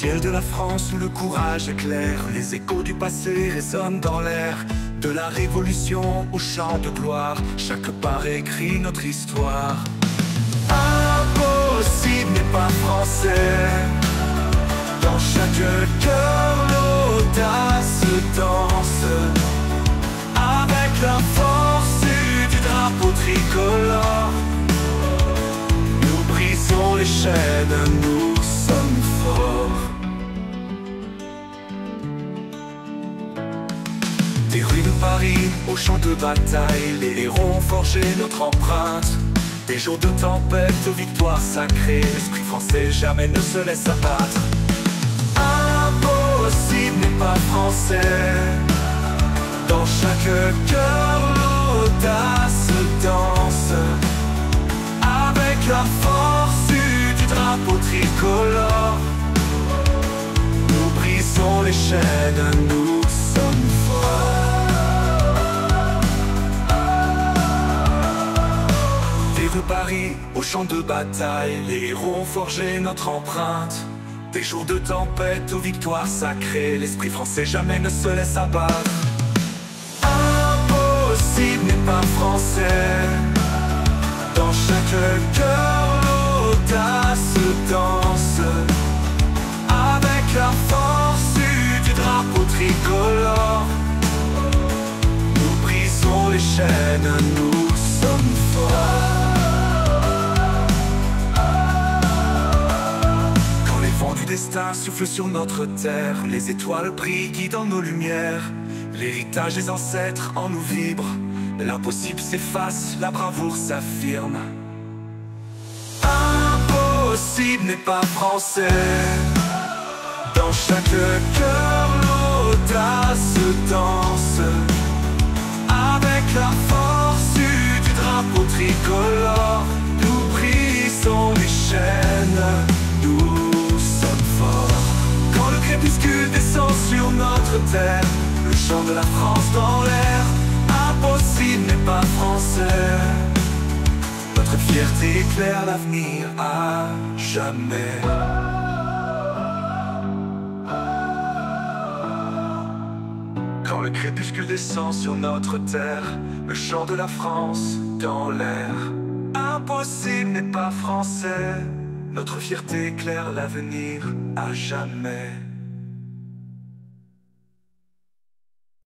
ciel de la France où le courage éclaire, les échos du passé résonnent dans l'air. De la révolution au chant de gloire, chaque pas écrit notre histoire. Impossible n'est pas français, dans chaque cœur l'audace danse. Avec la force du drapeau tricolore, nous brisons les chaînes, nous sommes forts. Des rues de Paris au champ de bataille, les héros ont forgé notre empreinte. Des jours de tempête aux victoires sacrées, l'esprit français jamais ne se laisse abattre. Impossible n'est pas français, dans chaque cœur l'audace danse. Avec la force du drapeau tricolore, nous brisons les chaînes, nous sommes forts. De Paris au champ de bataille, les héros ont forgé notre empreinte. Des jours de tempête aux victoires sacrées, l'esprit français jamais ne se laisse abattre. Impossible n'est pas français, dans chaque cœur l'audace danse. Avec la force du drapeau tricolore, nous brisons les chaînes, nous sommes forts. Du destin souffle sur notre terre, les étoiles brillent guidant nos lumières. L'héritage des ancêtres en nous vibre, l'impossible s'efface, la bravoure s'affirme. Impossible n'est pas français, dans chaque cœur l'audace danse. Avec la force du drapeau tricolore, nous brisons les chaînes, nous crépuscule descend sur notre terre, le chant de la France dans l'air. Impossible n'est pas français, notre fierté éclaire l'avenir à jamais. Quand le crépuscule descend sur notre terre, le chant de la France dans l'air. Impossible n'est pas français, notre fierté éclaire l'avenir à jamais.